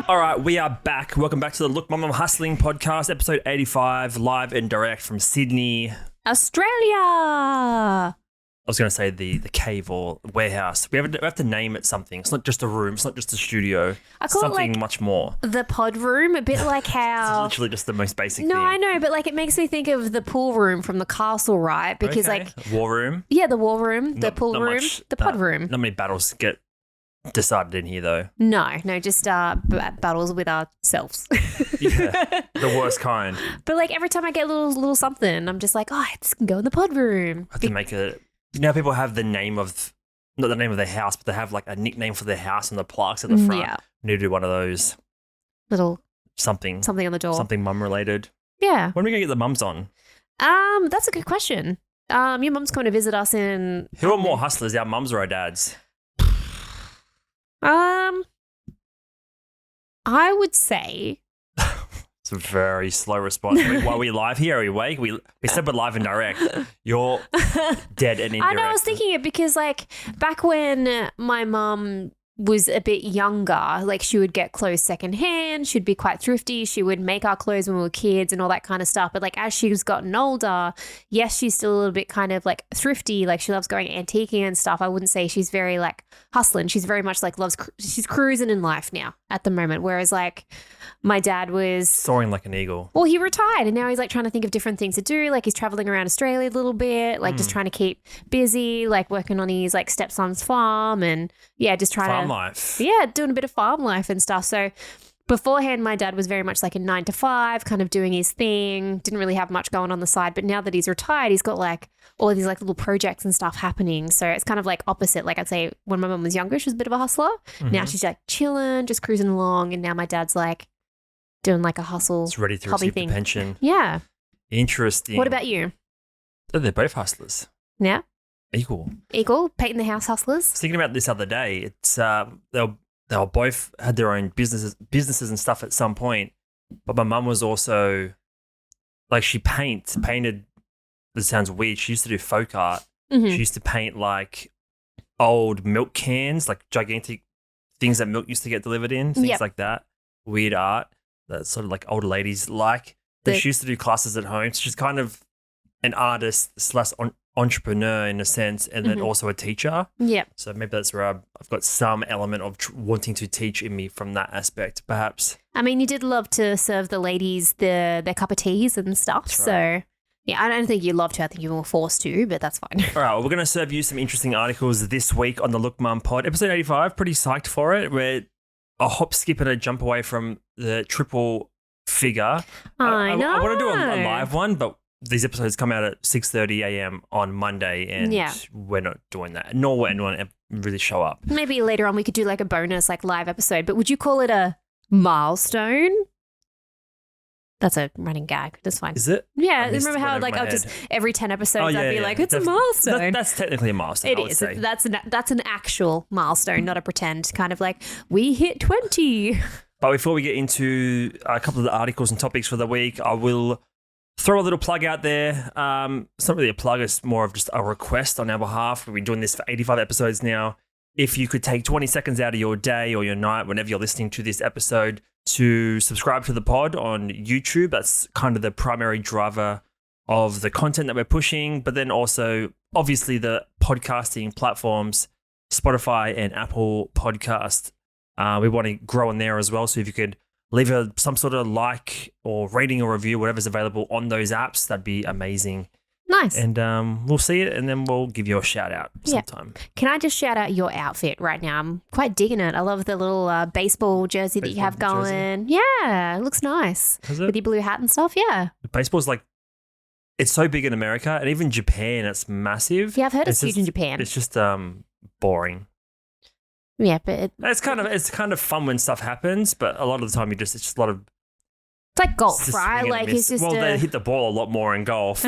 All right, we are back. Welcome back to the Look Mum, I'm Hustling podcast, episode 85, live and direct from Sydney, Australia. I was going to say the cave or warehouse. We have to name it something. It's not just a room. It's not just a studio. I call something it like much more. the pod room, a bit like how... It's literally just the most basic No, thing. I know, but like it makes me think of the pool room from the castle, right? Because Okay. War room. yeah, the war room, the Not- pool not room, much, the pod room. Not many battles get decided in here, though. No, just battles with ourselves. Yeah, the worst kind. But like every time I get a little something, I'm just like, oh, this can go in the pod room. I have to make it. You know, how people have the name of, not the name of their house, but they have like a nickname for their house and the plaques at the front. Yeah. We need to do one of those. Little Something something on the door. Something mum related. Yeah. When are we going to get the mums on? That's a good question. Your mum's coming to visit us in... Who are more hustlers, our mums or our dads? I would say... It's a very slow response. Are we live here? Are we awake? We said we're live and direct. You're dead and indirect. I know, I was thinking it because, like, back when my mum was a bit younger, like, she would get clothes secondhand. She'd be quite thrifty. She would make our clothes when we were kids and all that kind of stuff. But, like, as she's gotten older, yes, she's still a little bit kind of, like, thrifty. Like, she loves going antiquing and stuff. I wouldn't say she's very, like, hustling. She's very much, like, she's cruising in life now at the moment. Whereas, like, my dad was... soaring like an eagle. Well, he retired and now he's like trying to think of different things to do. Like he's traveling around Australia a little bit, like just trying to keep busy, like working on his like stepson's farm and yeah, just trying Farm to life. yeah, doing a bit of farm life and stuff. So beforehand, my dad was very much like a 9 to 5, kind of doing his thing, didn't really have much going on the side. But now that he's retired, he's got like all of these like little projects and stuff happening. So it's kind of like opposite. Like I'd say when my mum was younger, she was a bit of a hustler. Now she's like chilling, just cruising along. And now my dad's like doing like a hustle It's ready to hobby receive thing. the pension. Yeah. Interesting. What about you? Oh, they're both hustlers. Yeah. Equal. Equal, Peyton the House I Hustlers. was thinking about this other day. It's they both had their own businesses and stuff at some point. But my mum was also like she painted. This sounds weird. She used to do folk art. Mhm. She used to paint like old milk cans, like gigantic things that milk used to get delivered in, things Yep. like that. Weird art that sort of like older ladies like. But The- she used to do classes at home. So she's kind of an artist / entrepreneur in a sense, and then Mhm. also a teacher. Yep. So maybe that's where I've got some element of wanting to teach in me from that aspect, perhaps. I mean, you did love to serve the ladies their cup of teas and stuff. That's So, yeah, I don't think you loved to. I think you were forced to, but that's fine. All right, well, we're going to serve you some interesting articles this week on the Look Mum pod. Episode 85, pretty psyched for it. We're a hop, skip, and a jump away from the triple figure. I know. I want to do a live one, but these episodes come out at 6:30 a.m. on Monday, and Yeah. we're not doing that. Nor will anyone really show up. Maybe later on we could do like a bonus, like live episode. But would you call it a milestone? That's a running gag. That's fine. Is it? Yeah, I missed remember one how over like my I'll just head. every 10 episodes Oh, yeah, I'd be yeah. like, it's a Def- milestone. That's technically a milestone, It I would is. say. That's an actual milestone, not a pretend kind of like we hit 20. But before we get into a couple of the articles and topics for the week, I will throw a little plug out there. It's not really a plug, it's more of just a request on our behalf. We've been doing this for 85 episodes now. If you could take 20 seconds out of your day or your night, whenever you're listening to this episode, to subscribe to the pod on YouTube. That's kind of the primary driver of the content that we're pushing. But then also, obviously, the podcasting platforms, Spotify and Apple Podcast. We want to grow in there as well. So if you could leave some sort of like or rating or review, whatever's available on those apps, that'd be amazing. Nice. And we'll see it and then we'll give you a shout out Yeah. sometime. Can I just shout out your outfit right now? I'm quite digging it. I love the little baseball jersey that you have Baseball jersey? going. Yeah, it looks nice. Is With it? your blue hat and stuff. Yeah. Baseball's like, it's so big in America and even Japan, it's massive. Yeah, I've heard it's huge just- in Japan. It's just boring. Yeah, but It's kind of fun when stuff happens, but a lot of the time it's just a lot of it's like golf, just right? swing and Like miss. it's just they hit the ball a lot more in golf.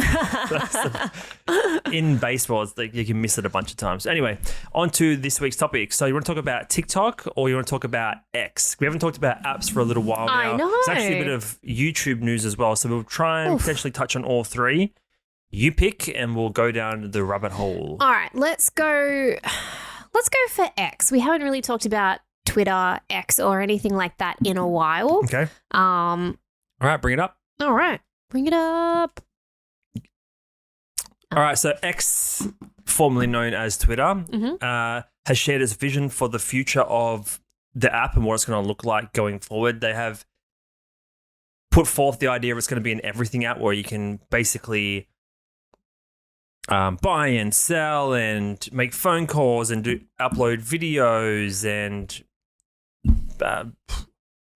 In baseball, it's like you can miss it a bunch of times. Anyway, on to this week's topic. So you want to talk about TikTok or you want to talk about X? We haven't talked about apps for a little while now. I know. It's actually a bit of YouTube news as well. So we'll try and potentially touch on all three. You pick and we'll go down the rabbit hole. All right, let's go for X. We haven't really talked about Twitter, X, or anything like that in a while. Okay. All All right, bring it up. right, bring it up. All right, so X, formerly known as Twitter, has shared its vision for the future of the app and what it's going to look like going forward. They have put forth the idea of it's going to be an everything app where you can basically buy and sell and make phone calls and upload videos and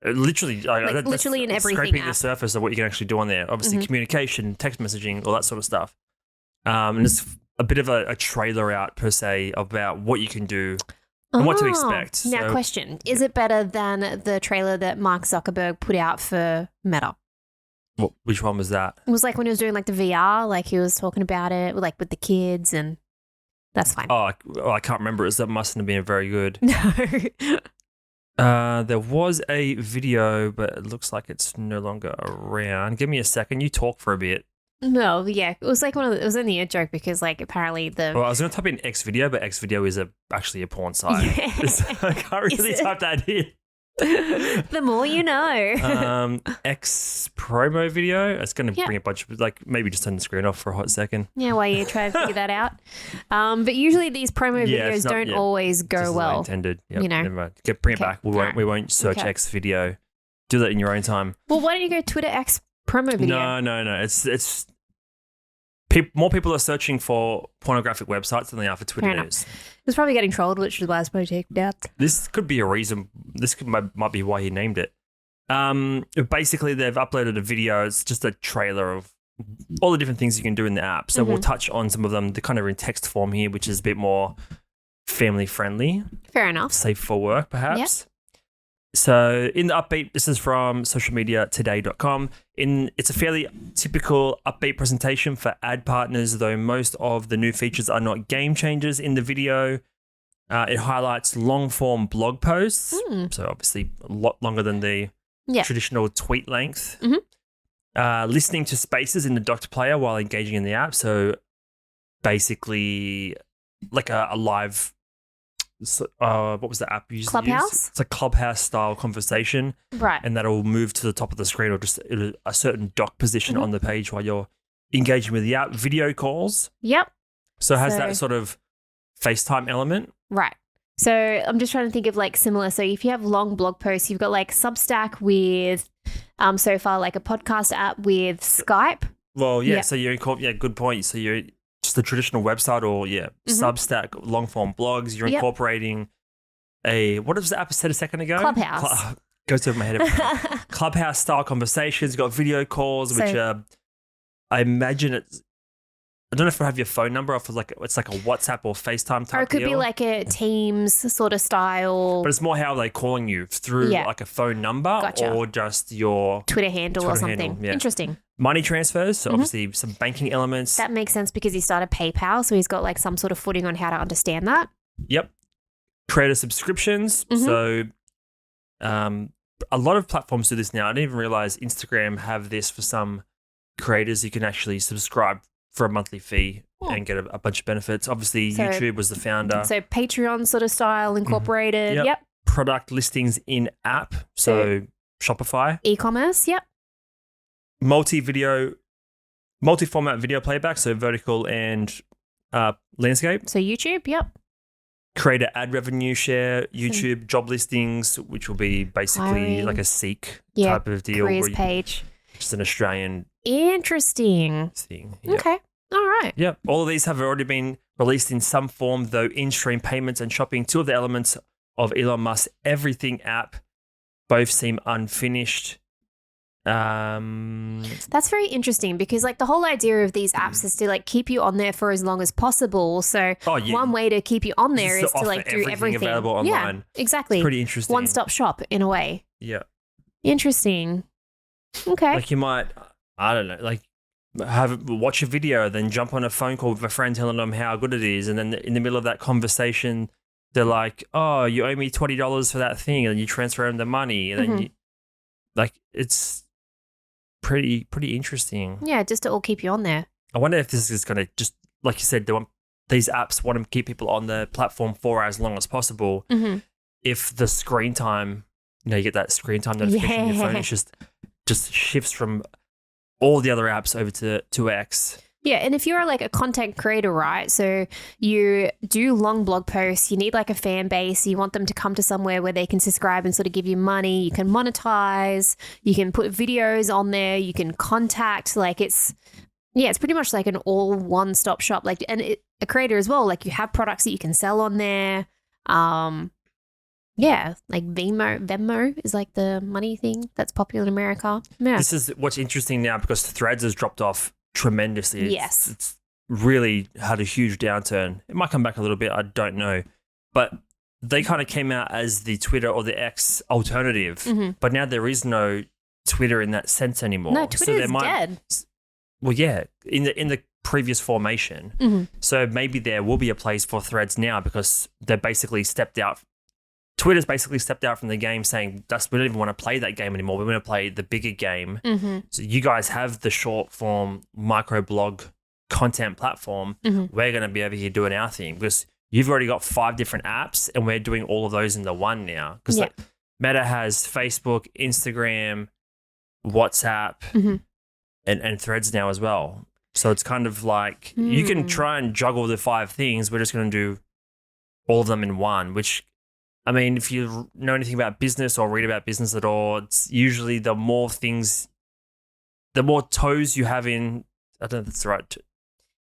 literally literally in everything scraping app. the surface of what you can actually do on there. Obviously, communication, text messaging, all that sort of stuff. And there's a bit of a trailer out per se about what you can do and what to expect. Now, So- question: is it better than the trailer that Mark Zuckerberg put out for Meta? Which one was that? It was like when he was doing like the VR, like he was talking about it, like with the kids, and that's fine. Oh, I can't remember. That mustn't have been very good. No. There was a video, but it looks like it's no longer around. Give me a second. You talk for a bit. No, yeah, it was like it was only a joke because like apparently the Well, I was going to type in X video, but X video is actually a porn site. Yeah. So I can't really Is it? type that in. the more you know. X promo video. It's going to Yeah. bring a bunch of maybe just turn the screen off for a hot second. Yeah, while you try to figure that out. But usually these promo Yeah, it's videos not- don't yeah. always Just go as I well. intended. Yep, you know. never mind. Bring it Okay. back. We Alright. won't search Okay. X video. Do that in your own time. Well, why don't you go Twitter X promo video? No. It's more people are searching for pornographic websites than they are for Twitter Fair enough. news. It was probably getting trolled, which is why it's probably taken out. This could be a reason. Might be why he named it. Basically, they've uploaded a video. It's just a trailer of all the different things you can do in the app. So we'll touch on some of them. They're kind of in text form here, which is a bit more family friendly, Fair enough. safe for work, perhaps. So in the upbeat, this is from socialmediatoday.com. It's a fairly typical upbeat presentation for ad partners, though most of the new features are not game changers in the video. It highlights long form blog posts, so obviously a lot longer than the Yeah. traditional tweet length. Mhm. Listening to spaces in the docked player while engaging in the app. So basically like a live, what was the app you used to use? Clubhouse? It's a Clubhouse style conversation, Right. and that'll move to the top of the screen or just in a certain dock position on the page while you're engaging with the app. Video calls. Yep. So it has So- that sort of FaceTime element. Right. So I'm just trying to think of like similar. So if you have long blog posts, you've got like Substack with so far like a podcast app with Skype. Well, yeah. Yeah. So you're good point. So you're just a traditional website or Substack long form blogs. You're Yep. incorporating what was the app I said a second ago? Clubhouse. Goes over my head. Clubhouse style conversations. You've got video calls, which So- I imagine it's. I don't know if I have your phone number or if it's like a WhatsApp or FaceTime type Or it could be deal. like a Teams sort of style But it's more how they're calling you through Yeah. like a phone number Gotcha. or just your Twitter handle or Twitter something. handle, yeah. Interesting. money transfers. So obviously some banking elements. That makes sense because he started PayPal, so he's got like some sort of footing on how to understand that. Yep. Creator subscriptions. Mhm. So a lot of platforms do this now. I didn't even realize Instagram have this for some creators. You can actually subscribe for a monthly fee and get a bunch of benefits. Obviously, So- YouTube was the founder. So Patreon sort of style incorporated. Yep. Yep. Product listings in app. So Shopify. E-commerce. Yep. Multi-format video playback. So vertical and landscape. So YouTube. Yep. Creator ad revenue share, YouTube job listings, which will be basically Hiring. like a Seek Yeah, type of deal. Careers where you- page. just an Australian Interesting. thing. Yep. Okay. All right. Yep. All of these have already been released in some form, though in-stream payments and shopping, two of the elements of Elon Musk's Everything app, both seem unfinished. That's very interesting because like the whole idea of these apps is to like keep you on there for as long as possible. So Oh, yeah. one way to keep you on there Just is to to like offer do everything everything available online. Yeah, exactly. It's pretty interesting. One-stop shop in a way. Yeah. Interesting. Okay. Like you might, I don't know, like watch a video, then jump on a phone call with a friend telling them how good it is. And then in the middle of that conversation, they're like, oh, you owe me $20 for that thing. And you transfer them the money. And then it's pretty interesting. Yeah, just to all keep you on there. I wonder if this is going to just, like you said, these apps want to keep people on the platform for as long as possible. Mm-hmm. if the screen time, you get that screen time notification on your phone, it's just shifts from all the other apps over to X. Yeah, and if you're like a content creator, right? So you do long blog posts, you need like a fan base, you want them to come to somewhere where they can subscribe and sort of give you money, you can monetize, you can put videos on there, you can contact, like it's pretty much like an all one-stop shop. Like, and a creator as well, like you have products that you can sell on there. Yeah, like Venmo is like the money thing that's popular in America. Yeah. This is what's interesting now because Threads has dropped off tremendously. Yes. It's really had a huge downturn. It might come back a little bit, I don't know. But they kind of came out as the Twitter or the X alternative. Mm-hmm. But now there is no Twitter in that sense anymore. No, Twitter is dead. Well, yeah, in the previous formation. Mm-hmm. So maybe there will be a place for Threads now because they basically stepped out. Twitter's basically stepped out from the game saying, we don't even want to play that game anymore. We want to play the bigger game. Mm-hmm. So you guys have the short form microblog content platform. Mm-hmm. We're going to be over here doing our thing because you've already got 5 different apps and we're doing all of those in the one now. Because Meta has Facebook, Instagram, WhatsApp, mm-hmm. and Threads now as well. So it's kind of like you can try and juggle the 5 things. We're just going to do all of them in one, which, I mean, if you know anything about business or read about business at all, it's usually the more toes you have in, I don't know if that's the right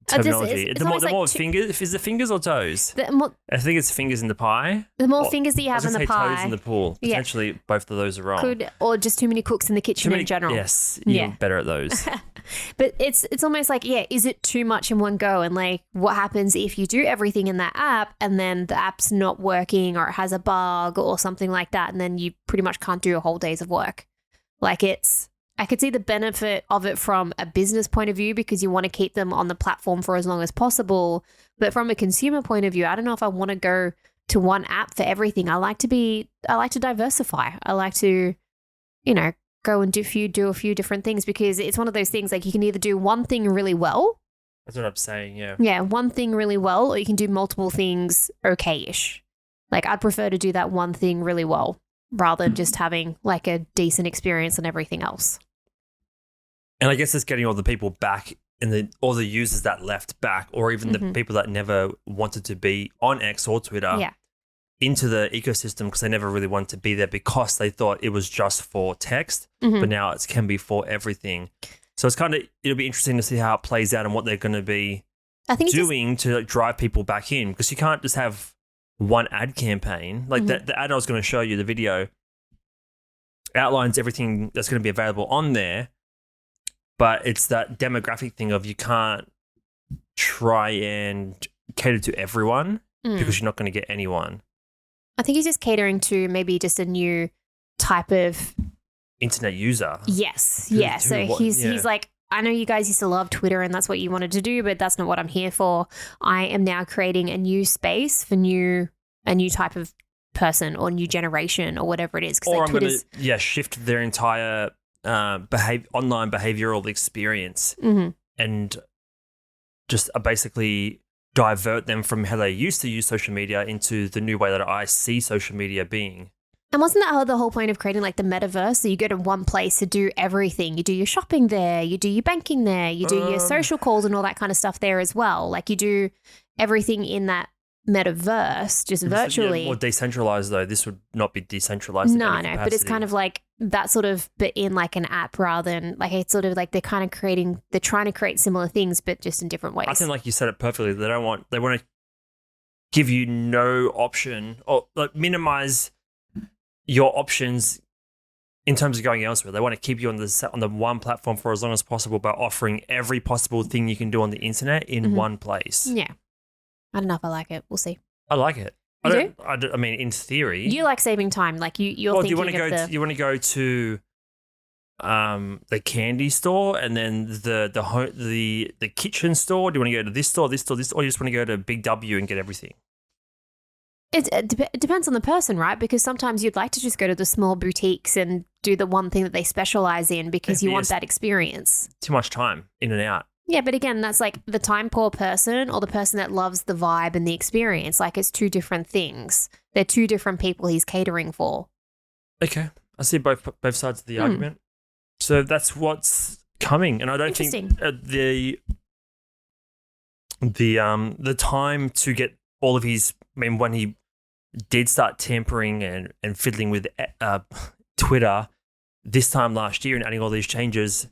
terminology. It's the more like fingers, is it fingers or toes? I think it's fingers in the pie. The more fingers that you have in the pie. Toes in the pool. Potentially both of those are wrong. Or just too many cooks in the kitchen in general. Yes, you're better at those. But it's almost like, is it too much in one go? And like, what happens if you do everything in that app and then the app's not working or it has a bug or something like that, and then you pretty much can't do a whole day's of work? Like I could see the benefit of it from a business point of view because you want to keep them on the platform for as long as possible. But from a consumer point of view, I don't know if I want to go to one app for everything. I like to diversify. I like to, go and do a few different things because it's one of those things like you can either do one thing really well. That's what I'm saying, yeah. Yeah, one thing really well, or you can do multiple things okay-ish. Like I'd prefer to do that one thing really well rather than just having like a decent experience on everything else. And I guess it's getting all the people back and all the users that left back, or even the people that never wanted to be on X or Twitter into the ecosystem because they never really wanted to be there because they thought it was just for text, but now it can be for everything. So it'll be interesting to see how it plays out and what they're going to be doing to drive people back in, because you can't just have one ad campaign. Like the ad I was going to show you, the video, outlines everything that's going to be available on there. But it's that demographic thing of you can't try and cater to everyone because you're not going to get anyone. I think he's just catering to maybe just a new type of internet user. Yes. So he's like, I know you guys used to love Twitter and that's what you wanted to do, but that's not what I'm here for. I am now creating a new space for a new type of person or new generation or whatever it is. Or like I'm going to shift their entire online behavioral experience and just basically divert them from how they used to use social media into the new way that I see social media being. And wasn't that the whole point of creating like the metaverse? So you go to one place to do everything. You do your shopping there, you do your banking there, you do your social calls and all that kind of stuff there as well. Like you do everything in that metaverse, just virtually. More decentralized though. This would not be decentralized. No, but it's kind of like that sort of, but in like an app rather than like it's sort of like they're trying to create similar things, but just in different ways. I think like you said it perfectly. They want to give you no option or like minimize your options in terms of going elsewhere. They want to keep you on the one platform for as long as possible by offering every possible thing you can do on the internet in one place. Yeah. I don't know if I like it. We'll see. I like it. I mean, in theory, you like saving time. Like you're thinking. Do you want to go to the candy store and then the kitchen store? Do you want to go to this store, or you just want to go to Big W and get everything? It depends on the person, right? Because sometimes you'd like to just go to the small boutiques and do the one thing that they specialize in because you want that experience. Too much time in and out. Yeah, but again, that's like the time poor person or the person that loves the vibe and the experience. Like it's two different things. They're two different people he's catering for. Okay, I see both sides of the argument. So that's what's coming, and I don't think the time to get all of his. I mean, when he did start tampering and fiddling with Twitter this time last year and adding all these changes,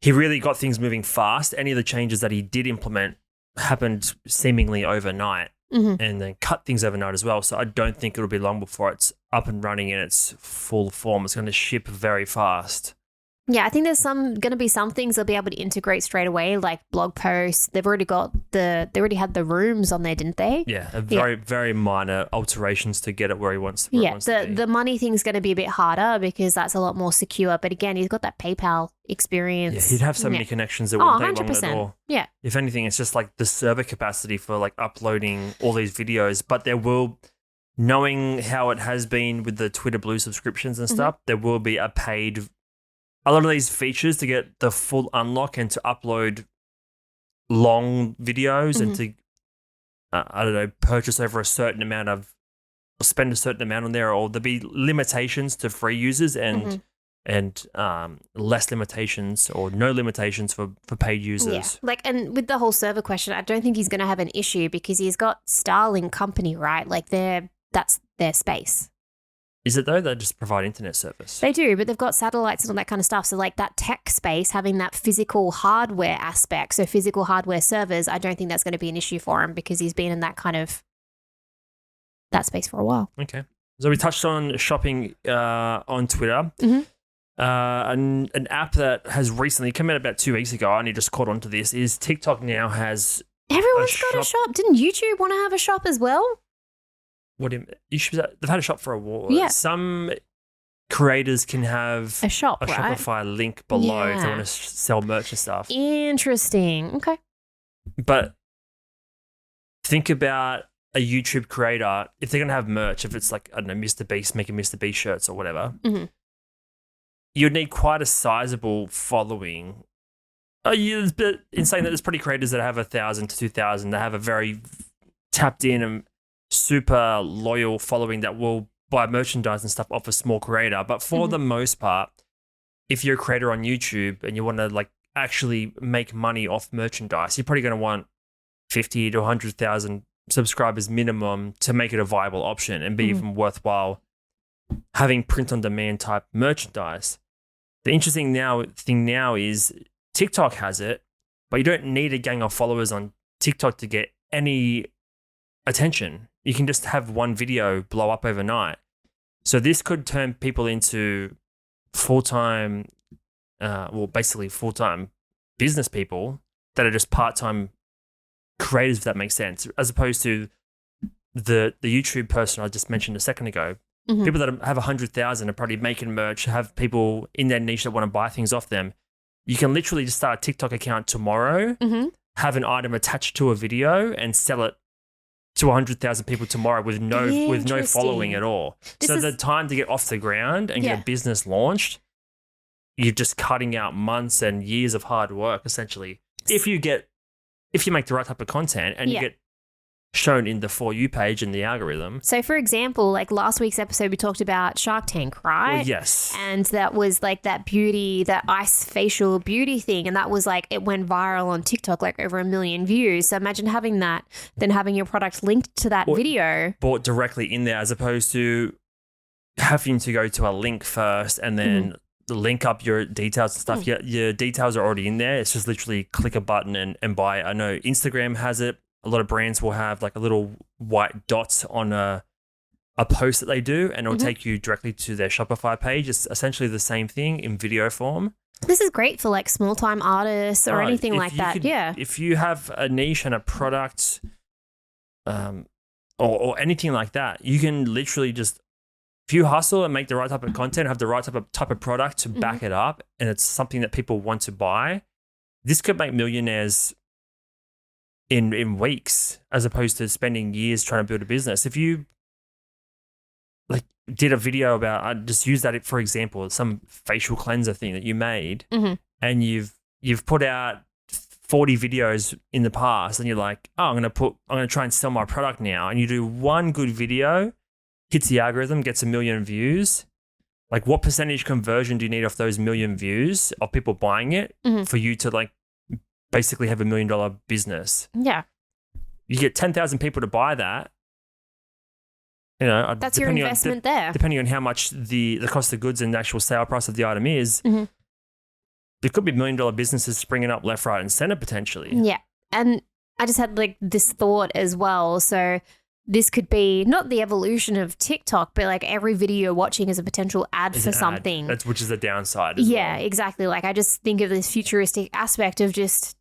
he really got things moving fast. Any of the changes that he did implement happened seemingly overnight and then cut things overnight as well. So I don't think it'll be long before it's up and running in its full form. It's going to ship very fast. Yeah, I think there's going to be some things they'll be able to integrate straight away, like blog posts. They already had the rooms on there, didn't they? Yeah, very minor alterations to get it where he wants. The money thing's going to be a bit harder because that's a lot more secure. But again, he's got that PayPal experience. Yeah, he'd have so many connections that wouldn't take long at all. Yeah. If anything, it's just like the server capacity for like uploading all these videos. But there will, knowing how it has been with the Twitter Blue subscriptions and stuff, there will be a paid. A lot of these features to get the full unlock and to upload long videos and to, I don't know, purchase over a certain amount of, or spend a certain amount on there, or there'll be limitations to free users and less limitations or no limitations for paid users. Yeah, and with the whole server question, I don't think he's going to have an issue because he's got Starlink company, right? Like that's their space. Is it though? They just provide internet service. They do, but they've got satellites and all that kind of stuff. So like that tech space, having that physical hardware aspect, so physical hardware servers, I don't think that's going to be an issue for him because he's been in that space for a while. Okay. So we touched on shopping on Twitter. An app that has recently come out about 2 weeks ago, I only just caught on to this, is TikTok now has Everyone's got a shop. Didn't YouTube want to have a shop as well? They've had a shop for a while. Yeah. Some creators can have a shop, right? Shopify link below if they want to sell merch and stuff. Interesting. Okay. But think about a YouTube creator, if they're going to have merch, if it's like, I don't know, Mr. Beast making Mr. Beast shirts or whatever, you'd need quite a sizable following. In saying that there's pretty creators that have 1,000 to 2,000, they have a very tapped in and super loyal following that will buy merchandise and stuff off a small creator. But for the most part, if you're a creator on YouTube and you want to like actually make money off merchandise, you're probably going to want 50 to 100,000 subscribers minimum to make it a viable option and be even worthwhile having print on demand type merchandise. The interesting thing now is TikTok has it, but you don't need a gang of followers on TikTok to get any attention. You can just have one video blow up overnight. So this could turn people into full-time, basically full-time business people that are just part-time creators, if that makes sense, as opposed to the YouTube person I just mentioned a second ago. People that have 100,000 are probably making merch, have people in their niche that want to buy things off them. You can literally just start a TikTok account tomorrow, have an item attached to a video and sell it to 100,000 people tomorrow with no following at all. The time to get off the ground and get a business launched, you're just cutting out months and years of hard work, essentially. If you make the right type of content and you get shown in the For You page in the algorithm. So, for example, like last week's episode, we talked about Shark Tank, right? Well, yes. And that was like that ice facial beauty thing. And that was like, it went viral on TikTok, like over 1 million views. So imagine having that, then having your product linked to that video. Bought directly in there as opposed to having to go to a link first and then link up your details and stuff. Your details are already in there. It's just literally click a button and buy it. I know Instagram has it. A lot of brands will have like a little white dot on a post that they do, and it'll take you directly to their Shopify page. It's essentially the same thing in video form. This is great for like small time artists or anything like that. If you have a niche and a product, or anything like that, you can literally just, if you hustle and make the right type of content, have the right type of product to back it up, and it's something that people want to buy, this could make millionaires in weeks, as opposed to spending years trying to build a business. If you like did a video about, I just use that for example, some facial cleanser thing that you made, and you've put out 40 videos in the past, and you're like, oh, I'm gonna try and sell my product now, and you do one good video, hits the algorithm, gets 1 million views. Like, what percentage conversion do you need off those 1 million views of people buying it for you to like basically have $1 million business? Yeah. You get 10,000 people to buy that. You know, that's your investment there. Depending on how much the cost of goods and the actual sale price of the item is, there could be $1 million businesses springing up left, right, and center potentially. Yeah. And I just had like this thought as well. So this could be not the evolution of TikTok, but like every video you're watching is a potential ad for something. Which is the downside. Yeah, exactly. Like I just think of this futuristic aspect of just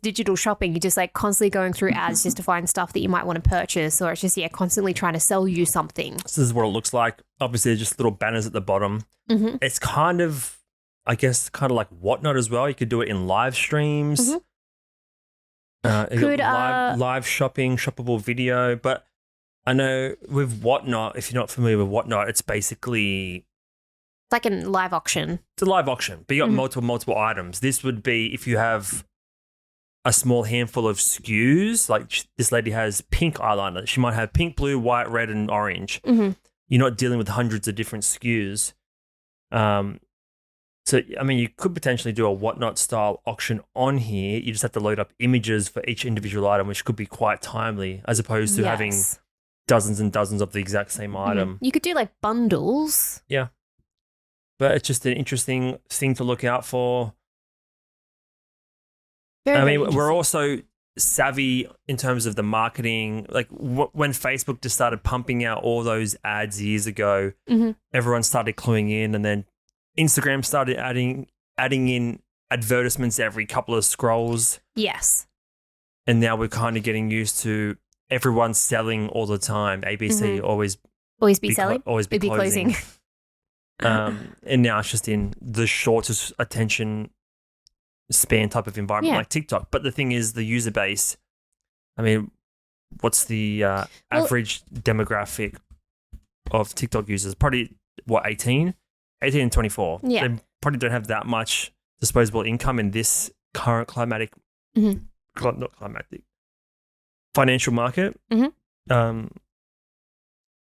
digital shopping. You're just like constantly going through ads just to find stuff that you might want to purchase, or it's just, constantly trying to sell you something. So this is what it looks like. Obviously, just little banners at the bottom. It's kind of, I guess, like Whatnot as well. You could do it in live streams. Live shopping, shoppable video. But I know with Whatnot, if you're not familiar with Whatnot, it's basically like a live auction. It's a live auction, but you got multiple items. This would be if you have a small handful of SKUs. Like this lady has pink eyeliner. She might have pink, blue, white, red, and orange. You're not dealing with hundreds of different SKUs. So, I mean, you could potentially do a Whatnot style auction on here. You just have to load up images for each individual item, which could be quite timely, as opposed to having dozens and dozens of the exact same item. You could do like bundles. Yeah. But it's just an interesting thing to look out for. We're also savvy in terms of the marketing. Like when Facebook just started pumping out all those ads years ago, everyone started cluing in, and then Instagram started adding in advertisements every couple of scrolls. Yes. And now we're kind of getting used to everyone selling all the time. ABC always be selling, always be closing. And now it's just in the shortest attention span type of environment like TikTok. But the thing is, the user base, I mean, what's the average demographic of TikTok users? Probably, 18 and 24. Yeah. They probably don't have that much disposable income in this current financial market.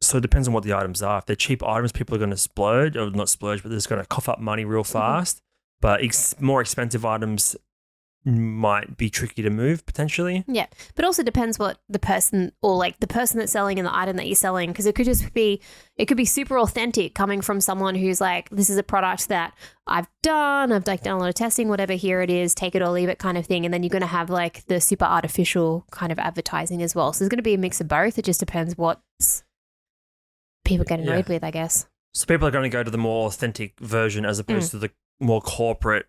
So it depends on what the items are. If they're cheap items, people are going to splurge, or not splurge, but they're just going to cough up money real fast. But more expensive items might be tricky to move potentially. Yeah, but also depends what the person, or like the person that's selling and the item that you're selling, because it could be super authentic coming from someone who's like, this is a product that I've done a lot of testing, whatever, here it is, take it or leave it kind of thing. And then you're going to have like the super artificial kind of advertising as well. So there's going to be a mix of both. It just depends what people get annoyed with, I guess. So people are going to go to the more authentic version as opposed to the more corporate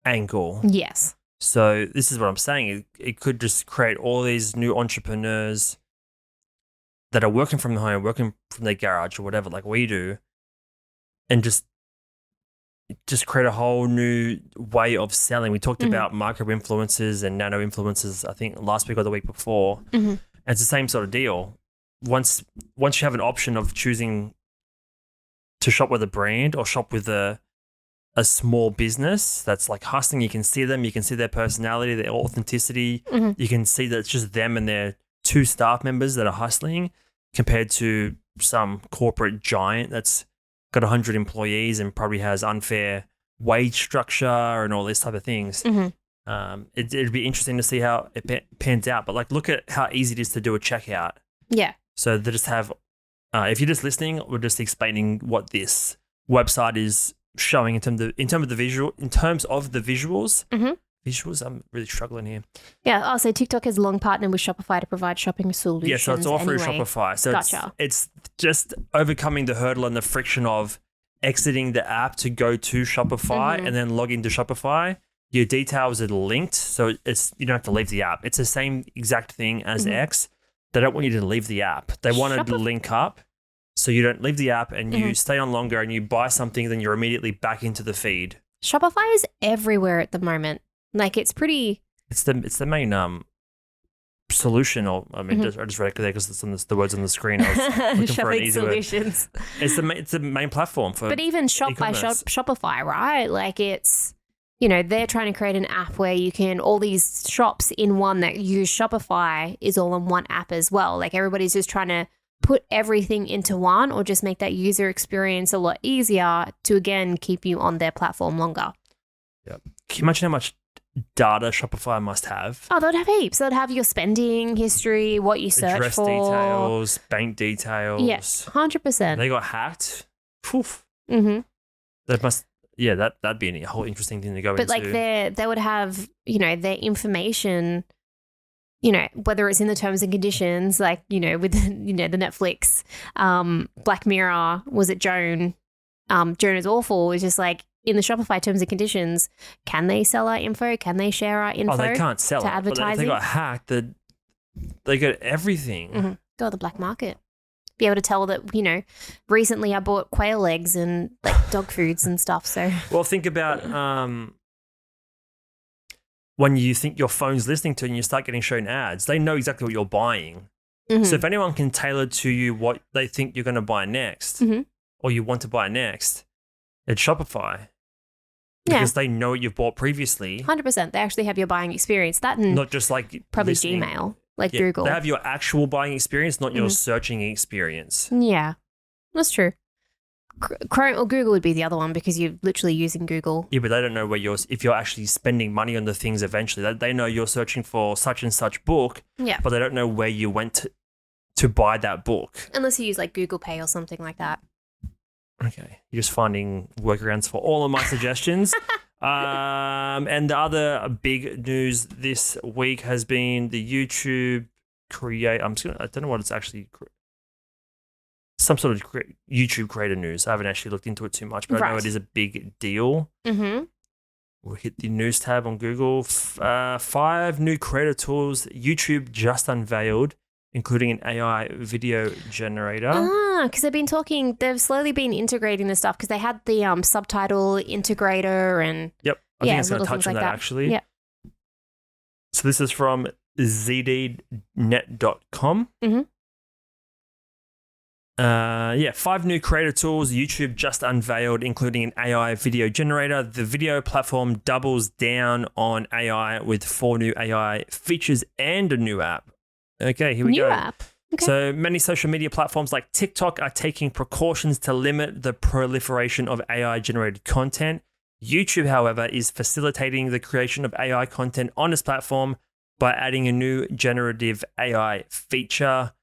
angle. Yes. So this is what I'm saying. It could just create all these new entrepreneurs that are working from home, working from their garage or whatever, like we do, and just create a whole new way of selling. We talked about micro influencers and nano influencers, I think last week or the week before. And it's the same sort of deal. Once you have an option of choosing to shop with a brand or shop with a small business that's like hustling, you can see them, you can see their personality, their authenticity. You can see that it's just them and their 2 staff members that are hustling, compared to some corporate giant that's got 100 employees and probably has unfair wage structure and all these type of things. It'd be interesting to see how it pans out. But like, look at how easy it is to do a checkout. Yeah. So they just have, if you're just listening, we're just explaining what this website is showing in terms of the visuals. Visuals, I'm really struggling here. Yeah, I'll say TikTok has long partnered with Shopify to provide shopping solutions. Yeah, so it's all through Shopify. So it's just overcoming the hurdle and the friction of exiting the app to go to Shopify and then log into Shopify. Your details are linked, so you don't have to leave the app. It's the same exact thing as X. They don't want you to leave the app. They want to link up. So you don't leave the app and you stay on longer and you buy something, then you're immediately back into the feed. Shopify is everywhere at the moment. Like it's pretty. It's the main solution. Or I mean, I just read it there because it's the words on the screen. I was looking for an easy solutions. Word. It's the main platform for. But even Shopify, right? Like it's they're trying to create an app where you can, all these shops in one that use Shopify is all in one app as well. Like everybody's just trying to put everything into one, or just make that user experience a lot easier to, again, keep you on their platform longer. Yep. Can you imagine how much data Shopify must have? Oh, they'd have heaps. They'd have your spending history, what you search Address for. details, bank details. Yes, 100%. They got hacked. Poof. Mm-hmm. That must, that'd be a whole interesting thing to go But into. like they would have, their information, whether it's in the terms and conditions, like, with, the Netflix, Black Mirror, was it Joan? Joan is awful. It's just like, in the Shopify terms and conditions, can they sell our info? Can they share our info? Oh, they can't sell to it. But if advertising? they got hacked, they got everything. Mm-hmm. Go to the black market. Be able to tell that, recently I bought quail eggs and like dog foods and stuff. So, Well, think about when you think your phone's listening to you and you start getting shown ads, they know exactly what you're buying. Mhm. So if anyone can tailor to you what they think you're going to buy next Mhm. or you want to buy next, it's Shopify. Yeah. Because they know what you've bought previously, 100%. They actually have your buying experience. That and not just like probably listening. Gmail, like Yeah, Google. They have your actual buying experience, not your Mhm. searching experience. Yeah, that's true. Chrome or Google would be the other one because you're literally using Google. Yeah, but they don't know if you're actually spending money on the things eventually. They know you're searching for such and such book, Yeah. but they don't know where you went to buy that book. Unless you use like Google Pay or something like that. Okay, you're just finding workarounds for all of my suggestions. And the other big news this week has been the YouTube I don't know what it's actually. Some sort of YouTube creator news. I haven't actually looked into it too much, but I know Right. it is a big deal. Mm-hmm. We'll hit the news tab on Google. 5 new creator tools YouTube just unveiled, including an AI video generator. Because they've slowly been integrating this stuff because they had the subtitle integrator and Yep. I think it's going to little touch things on like that that. actually. Yeah. So this is from zdnet.com. Mm-hmm. 5 new creator tools YouTube just unveiled, including an AI video generator. The video platform doubles down on AI with 4 new AI features and a new app. Okay, here we go. New app. Okay. So many social media platforms like TikTok are taking precautions to limit the proliferation of AI-generated content. YouTube, however, is facilitating the creation of AI content on its platform by adding a new generative AI feature,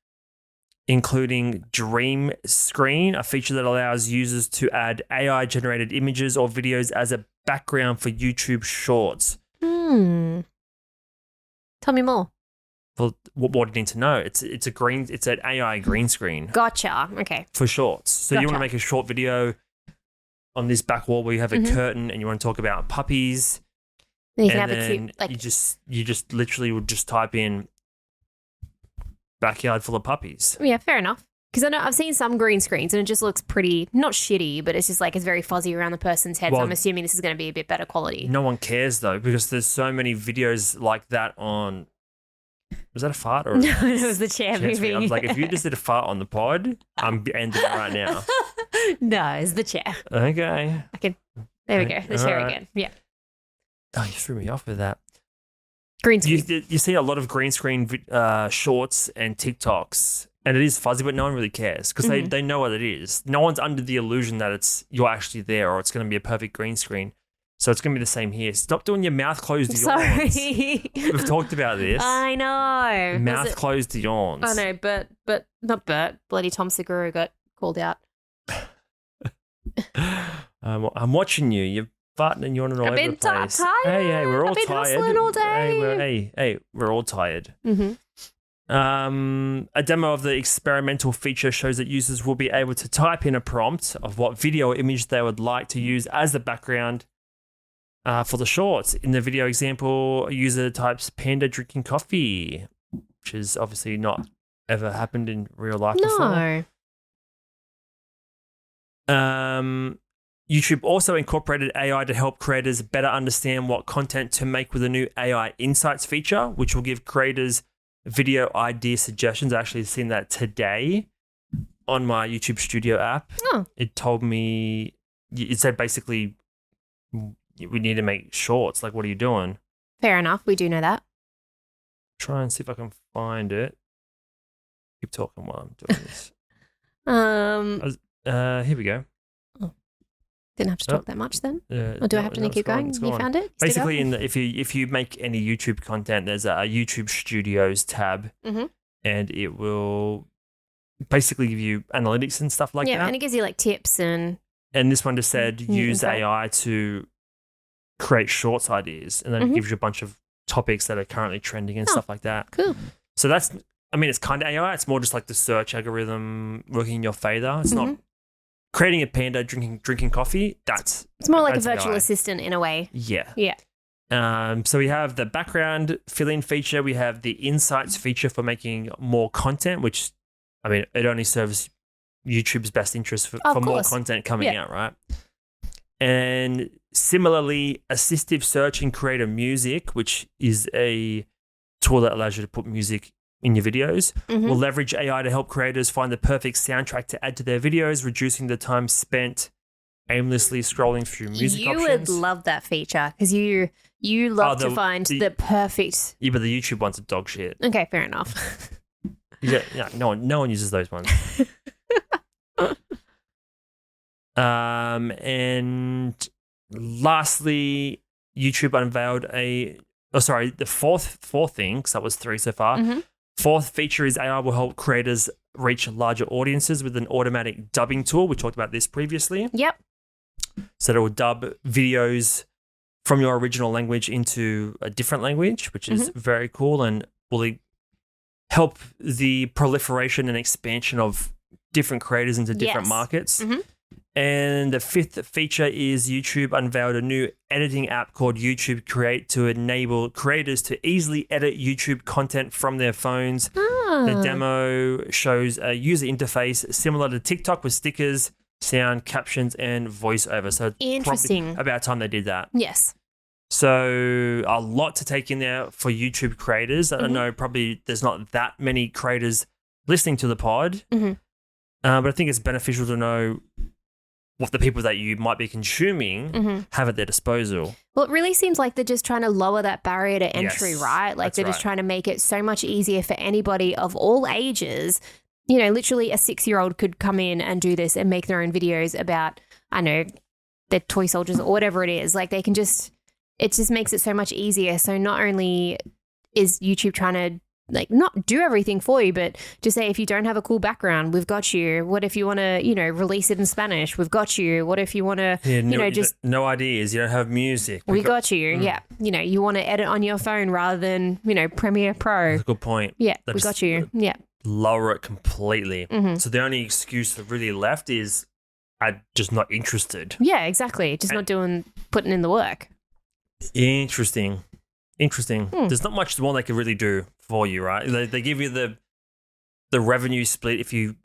including Dream Screen, a feature that allows users to add AI-generated images or videos as a background for YouTube Shorts. Tell me more. Well, what do you need to know? It's an AI green screen Gotcha. Okay. for shorts. So you want Gotcha. to make a short video on this back wall where you have a Mhm. curtain and you want to talk about puppies. Then you can And have a then cute, like, you just literally would just type in backyard full of puppies. yeah, fair enough. Because I know I've seen some green screens and it just looks pretty, not shitty, but it's just like it's very fuzzy around the person's head. So Well, I'm assuming this is going to be a bit better quality. No one cares though, because there's so many videos like that on. Was that a fart or? No, it was the chair Chair screen? I moving. was like, if you just did a fart on the pod, I'm ending it right now. No, it's the chair. Okay. There we go. The chair Alright. again. Yeah. Oh, you threw me off with that. Green screen. You see a lot of green screen shorts and TikToks, and it is fuzzy, but no one really cares because Mm-hmm. they know what it is. No one's under the illusion that you're actually there or it's going to be a perfect green screen. So it's going to be the same here. Stop doing your mouth closed yawns. Sorry. We've talked about this. I know. Mouth closed yawns. I know, but not Bert. Bloody Tom Segura got called out. I'm watching you. You're farting and yawning all I've over been the place. tired. Hey, we're all I've been tired. hustling all day. Hey, we're all tired. Mm-hmm. A demo of the experimental feature shows that users will be able to type in a prompt of what video or image they would like to use as the background for the shorts. In the video example, a user types panda drinking coffee, which is obviously not ever happened in real life before. No. YouTube also incorporated AI to help creators better understand what content to make with a new AI Insights feature, which will give creators video idea suggestions. I actually seen that today on my YouTube Studio app. Oh. It told me, it said basically we need to make shorts. Like, what are you doing? Fair enough. We do know that. Try and see if I can find it. Keep talking while I'm doing this. Here we go. Didn't have to talk that much then. Or do I have to keep gone, going? You found it? Basically, if you make any YouTube content, there's a YouTube Studios tab, and it will basically give you analytics and stuff like that. Yeah, and it gives you like tips and. And this one just said use info. AI to create shorts ideas, and then it gives you a bunch of topics that are currently trending and stuff like that. Cool. So that's, I mean, it's kind of AI. It's more just like the search algorithm working in your favor. It's not creating a panda drinking coffee. It's more like a that's virtual AI. assistant in a way. Yeah. Yeah. So we have the background fill-in feature. We have the insights feature for making more content, which, I mean, it only serves YouTube's best interest for more course. content coming out, right? And similarly, assistive search and creator music, which is a tool that allows you to put music in your videos, will leverage AI to help creators find the perfect soundtrack to add to their videos, reducing the time spent aimlessly scrolling through music options. You would love that feature because you love to find the perfect. Yeah, but the YouTube ones are dog shit. Okay, fair enough. Yeah, no one uses those ones. And lastly, YouTube unveiled the fourth thing, because that was 3 so far. Fourth feature is AI will help creators reach larger audiences with an automatic dubbing tool. We talked about this previously. Yep. So it will dub videos from your original language into a different language, which is very cool and will help the proliferation and expansion of different creators into different markets. And the fifth feature is YouTube unveiled a new editing app called YouTube Create to enable creators to easily edit YouTube content from their phones. The demo shows a user interface similar to TikTok with stickers, sound, captions, and voiceover. So interesting. About time they did that. Yes. So a lot to take in there for YouTube creators. I know probably there's not that many creators listening to the pod, but I think it's beneficial to know what the people that you might be consuming have at their disposal. Well, it really seems like they're just trying to lower that barrier to entry, Yes, right? Like that's they're just right. trying to make it so much easier for anybody of all ages. You know, literally a 6-year-old could come in and do this and make their own videos about, I know, their toy soldiers or whatever it is. Like they can just, it just makes it so much easier. So not only is YouTube trying to like not do everything for you, but just say if you don't have a cool background, we've got you. What if you want to, you know, release it in Spanish? We've got you. What if you want to, just no ideas. You don't have music. we got you. Yeah. You know, you want to edit on your phone rather than, you know, Premiere Pro. That's a good point. Yeah. That We just- got you. Yeah. Lower it completely. So the only excuse that really left is I'm just not interested. Yeah, exactly. Just not putting in the work. Interesting. There's not much more they can really do for you, right? They give you the revenue split if you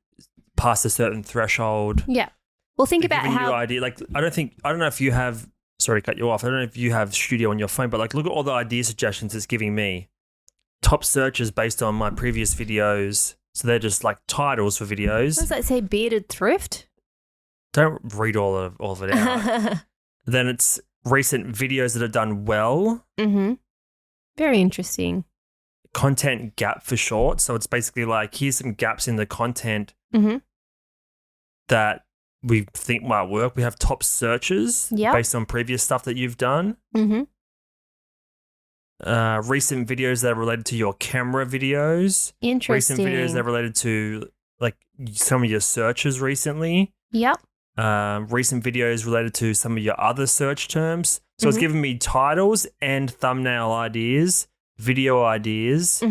pass a certain threshold. Yeah. Well, think about Giving you how. idea. Like I don't know if you have. Sorry, to cut you off. I don't know if you have Studio on your phone, but like look at all the idea suggestions it's giving me. Top searches based on my previous videos. So they're just like titles for videos. What does that say? Bearded Thrift? Don't read all of it out. Then it's recent videos that are done well. Very interesting. Content gap for short. So it's basically like, here's some gaps in the content that we think might work. We have top searches based on previous stuff that you've done. Recent videos that are related to your camera videos. Interesting. Recent videos that are related to like some of your searches recently. Yep. Recent videos related to some of your other search terms. So it's giving me titles and thumbnail ideas, video ideas,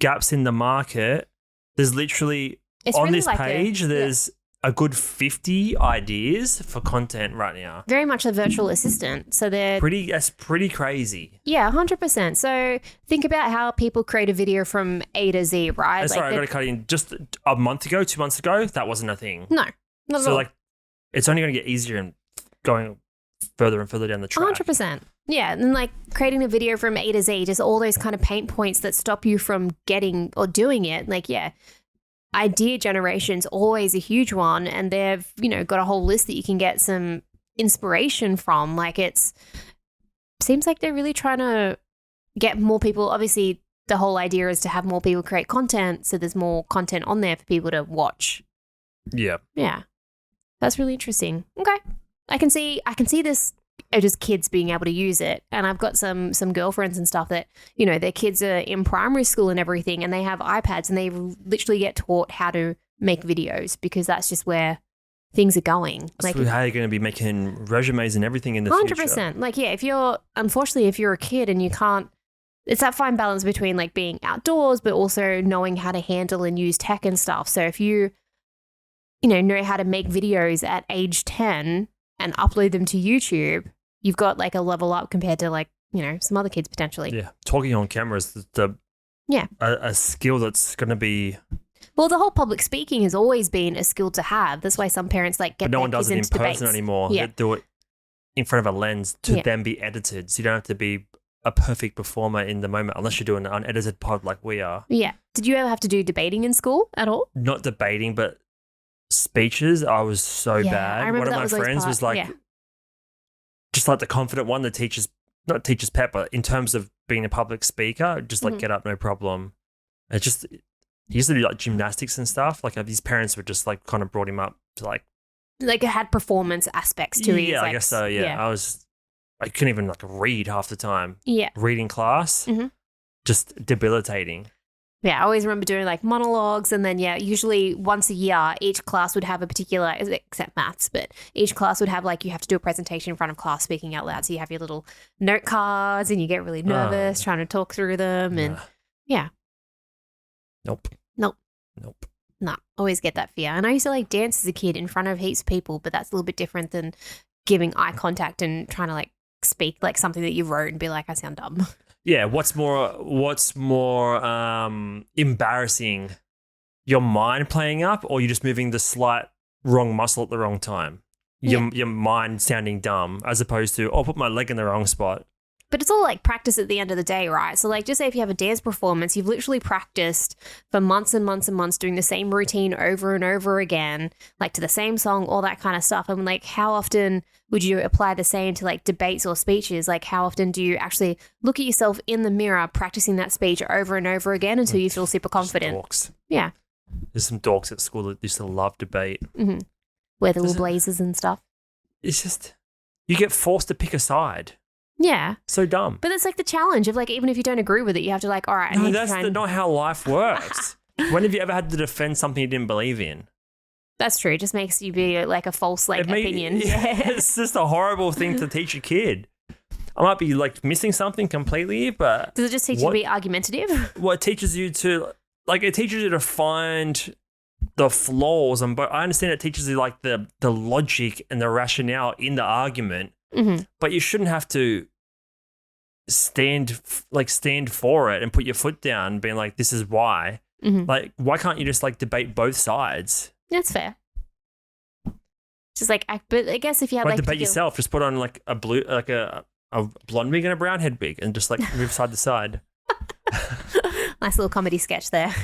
gaps in the market. There's literally It's on really this like page, there's a good 50 ideas for content right now. very much a virtual assistant. So they're That's pretty crazy. Yeah, 100%. So think about how people create a video from A to Z, right? And sorry, I got to cut in. Just a month ago, 2 months ago, that wasn't a thing. No, not at So all. like, it's only going to get easier and going further and further down the track. 100%. Yeah, and like creating a video from A to Z, just all those kind of pain points that stop you from getting or doing it. Like, yeah, idea generation's always a huge one, and they've, you know, got a whole list that you can get some inspiration from. Like it's seems like they're really trying to get more people. Obviously, the whole idea is to have more people create content, so there's more content on there for people to watch. Yeah. Yeah. That's really interesting. Okay. I can see this just kids being able to use it. And I've got some girlfriends and stuff that, you know, their kids are in primary school and everything, and they have iPads and they literally get taught how to make videos because that's just where things are going. Like, so how you're going to be making resumes and everything in the 100%. Future. 100%. Like, yeah, if you're a kid and you can't, it's that fine balance between like being outdoors, but also knowing how to handle and use tech and stuff. So if you know how to make videos at age 10 and upload them to YouTube, you've got like a level up compared to like, you know, some other kids potentially. Yeah. Talking on camera is a skill that's going to be. Well, the whole public speaking has always been a skill to have. That's why some parents like get. But no one does it in person debates. Anymore. Yeah. They do it in front of a lens to then be edited. So you don't have to be a perfect performer in the moment unless you're doing an unedited pod like we are. Yeah. Did you ever have to do debating in school at all? Not debating, but speeches. I was so bad. I remember one of my friends was like, just like the confident one, not teacher's pet, but in terms of being a public speaker, just like get up, no problem. He used to do like gymnastics and stuff. Like his parents were just like kind of brought him up to like it had performance aspects to it. Yeah, I guess so. Yeah. I couldn't even like read half the time. Yeah. Reading class, just debilitating. Yeah, I always remember doing like monologues, and then usually once a year, each class would have a particular, except maths, but each class would have like you have to do a presentation in front of class speaking out loud. So you have your little note cards, and you get really nervous trying to talk through them, and Nope. Nah, always get that fear. And I used to like dance as a kid in front of heaps of people, but that's a little bit different than giving eye contact and trying to like speak like something that you wrote and be like, I sound dumb. Yeah, what's more embarrassing? Your mind playing up, or you just moving the slight wrong muscle at the wrong time? Your mind sounding dumb, as opposed to, put my leg in the wrong spot. But it's all like practice at the end of the day, right? So like just say if you have a dance performance, you've literally practiced for months and months and months doing the same routine over and over again, like to the same song, all that kind of stuff. I'm like, how often would you apply the same to like debates or speeches? Like how often do you actually look at yourself in the mirror practicing that speech over and over again until you feel super confident? Dorks. Yeah. There's some dorks at school that used to love debate. Mm-hmm. Wear the little blazers and stuff. It's just, you get forced to pick a side. Yeah. So dumb. But it's like the challenge of like, even if you don't agree with it, you have to like, all right. No, that's not how life works. When have you ever had to defend something you didn't believe in? That's true. It just makes you be like a false opinion. Yeah, it's just a horrible thing to teach a kid. I might be like missing something completely, but... Does it just teach you to be argumentative? Well, it teaches you to find the flaws, but I understand it teaches you like the logic and the rationale in the argument. Mm-hmm. But you shouldn't have to stand for it and put your foot down, being like, "This is why." Mm-hmm. Like, why can't you just like debate both sides? That's fair. Just like, but I guess if you had like debate yourself, just put on like a blonde wig and a brown head wig, and just like move side to side. Nice little comedy sketch there.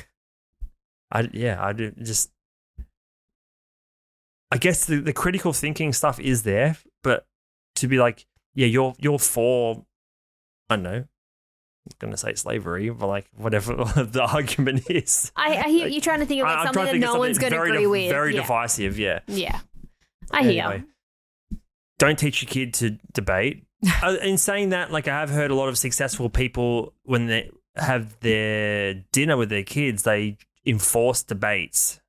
I do just. I guess the critical thinking stuff is there, but to be like, yeah, you're for, I don't know, I'm going to say slavery, but like whatever the argument is. I hear you trying to think of like something that no one's going to agree with. Very divisive, yeah. Yeah. I hear. Don't teach your kid to debate. In saying that, like I have heard a lot of successful people, when they have their dinner with their kids, they enforce debates.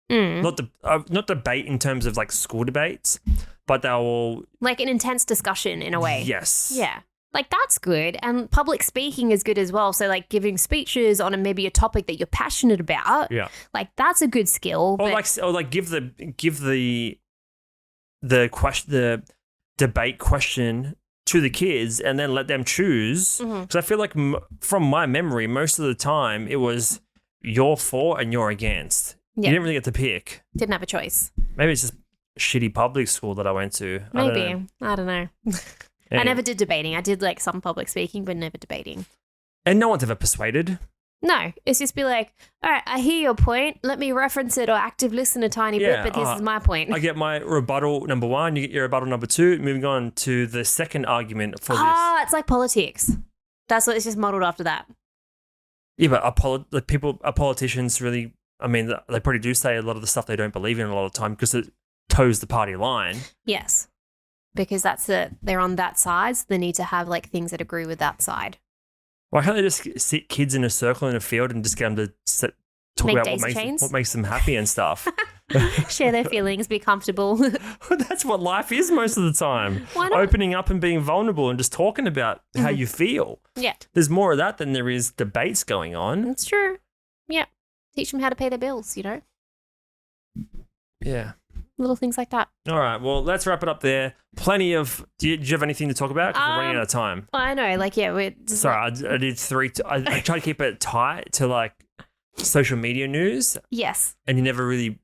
Not debate in terms of like school debates, but they'll like an intense discussion in a way. Yes. Yeah. Like that's good. And public speaking is good as well. So like giving speeches on maybe a topic that you're passionate about. Yeah. Like that's a good skill. Or like give the debate question to the kids and then let them choose. Because I feel like from my memory, most of the time it was you're for and you're against. Yeah. You didn't really get to pick. Didn't have a choice. Maybe it's just shitty public school that I went to. Maybe. I don't know. I never did debating. I did like some public speaking, but never debating. And no one's ever persuaded. No, it's just be like, all right, I hear your point. Let me reference it or active listen a tiny Yeah, bit, but this is my point. I get my rebuttal number 1, you get your rebuttal number 2. Moving on to the second argument for this. It's like politics. That's what it's just modeled after that. Yeah, but politicians really, I mean, they probably do say a lot of the stuff they don't believe in a lot of the time because it toes the party line. Yes, because they're on that side, so they need to have like things that agree with that side. Why can't they just sit kids in a circle in a field and just get them to talk Make about daisy chains? what makes them happy and stuff? Share their feelings, be comfortable. That's what life is most of the time. Why not? Opening up and being vulnerable and just talking about how you feel. Yeah. There's more of that than there is debates going on. That's true. Yeah. Teach them how to pay their bills, you know? Yeah. Little things like that. All right. Well, let's wrap it up there. Plenty of. Do you have anything to talk about? 'Cause we're running out of time. I know. Like, yeah. We're just Sorry, I did 3. I try to keep it tight to like social media news, yes. and you never really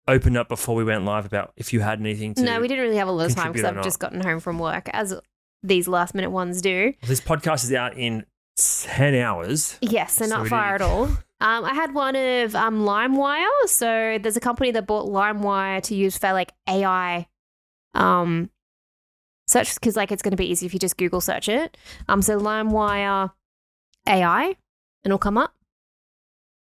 opened up before we went live about if you had anything to. No, we didn't really have a lot of time because contribute or I've not. just gotten home from work, as these last minute ones do. This podcast is out in 10 hours. Yes, so So not we far did- at all. I had one of LimeWire. So there's a company that bought LimeWire to use for like AI search because like it's going to be easy if you just Google search it. So LimeWire AI, and it'll come up.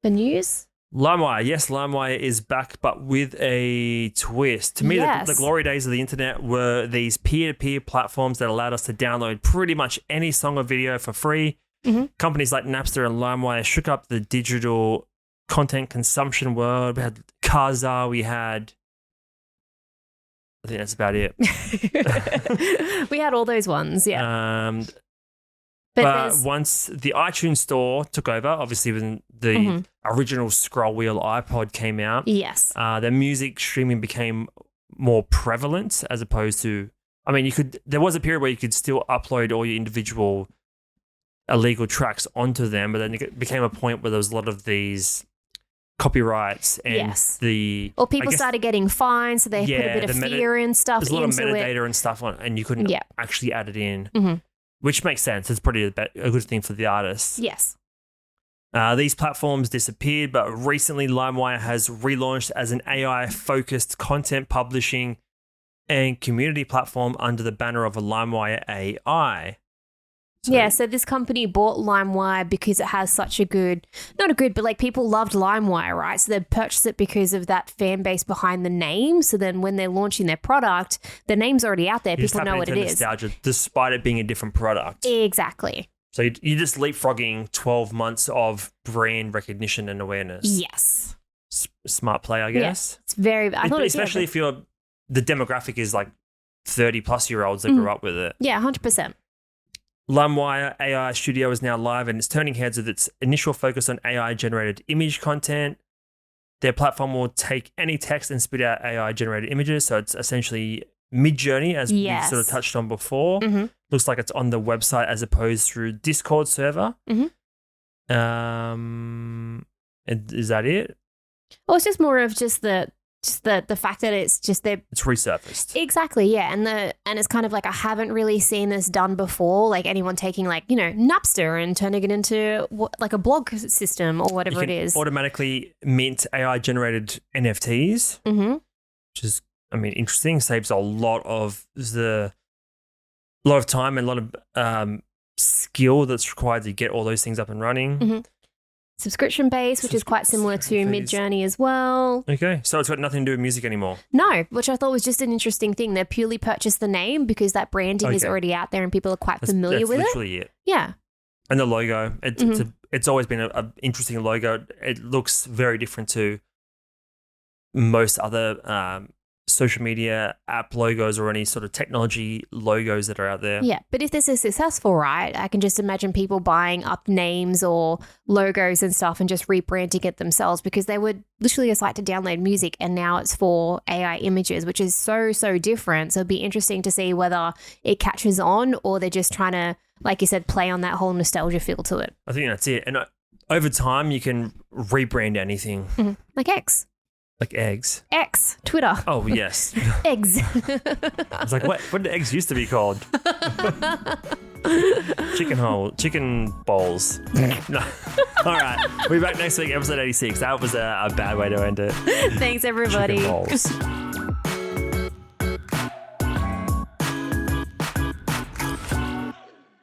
The news. LimeWire, yes, LimeWire is back, but with a twist. To me, Yes. the glory days of the internet were these peer-to-peer platforms that allowed us to download pretty much any song or video for free. Mm-hmm. Companies like Napster and LimeWire shook up the digital content consumption world. We had Kazaa, we had... I think that's about it. We had all those ones, yeah. But there's once the iTunes store took over, obviously when the original scroll wheel iPod came out, yes. the music streaming became more prevalent as opposed to, I mean, there was a period where you could still upload all your individual illegal tracks onto them, but then it became a point where there was a lot of these copyrights and Yes. or people started getting fined, so they put a bit of fear and stuff there's a lot of into metadata it. and stuff on it, and you couldn't Yeah. actually add it in, Mhm. which makes sense. It's probably a good thing for the artists. Yes. These platforms disappeared, but recently LimeWire has relaunched as an AI-focused content publishing and community platform under the banner of a LimeWire AI. So this company bought LimeWire because it has such a good, but like people loved LimeWire, right? So they purchased it because of that fan base behind the name. So then when they're launching their product, the name's already out there. You just People tap know what into it is. nostalgia, despite it being a different product. Exactly. So you're just leapfrogging 12 months of brand recognition and awareness. Yes. Smart play, I guess. It's very, I thought Especially if the demographic is like 30-plus-year-olds that grew up with it. Yeah, 100%. LimeWire AI Studio is now live and it's turning heads with its initial focus on AI-generated image content. Their platform will take any text and spit out AI-generated images, so it's essentially Midjourney, as we sort of touched on before. Mm-hmm. Looks like it's on the website as opposed through Discord server. Mhm. And is that it? Well, it's just more of just the fact that it's just they're It's resurfaced. exactly, yeah, and it's kind of like I haven't really seen this done before, like anyone taking like Napster and turning it into like a blog system or whatever You it can is. automatically mint AI-generated NFTs, Mm-hmm. which is, I mean, interesting. Saves a lot of time and a lot of skill that's required to get all those things up and running. Mhm. Subscription based, which is quite similar to Subscription fees. Midjourney as well. Okay, so it's got nothing to do with music anymore. No, which I thought was just an interesting thing. They purely purchased the name because that branding is Okay. already out there and people are quite familiar That's with it. literally it. Yeah. And the logo, it's always been a interesting logo. It looks very different to most other social media app logos or any sort of technology logos that are out there. Yeah, but if this is successful, right, I can just imagine people buying up names or logos and stuff and just rebranding it themselves because they were literally a site to download music and now it's for AI images, which is so, so different. So it'd be interesting to see whether it catches on or they're just trying to, like you said, play on that whole nostalgia feel to it. I think that's it. And over time, you can rebrand anything, Like X, like eggs. Twitter, Oh, yes. eggs. I was like, what did eggs used to be called? Chicken bowls. No. All right. We'll be back next week, episode 86. That was a bad way to end it. Thanks, everybody. Chicken bowls.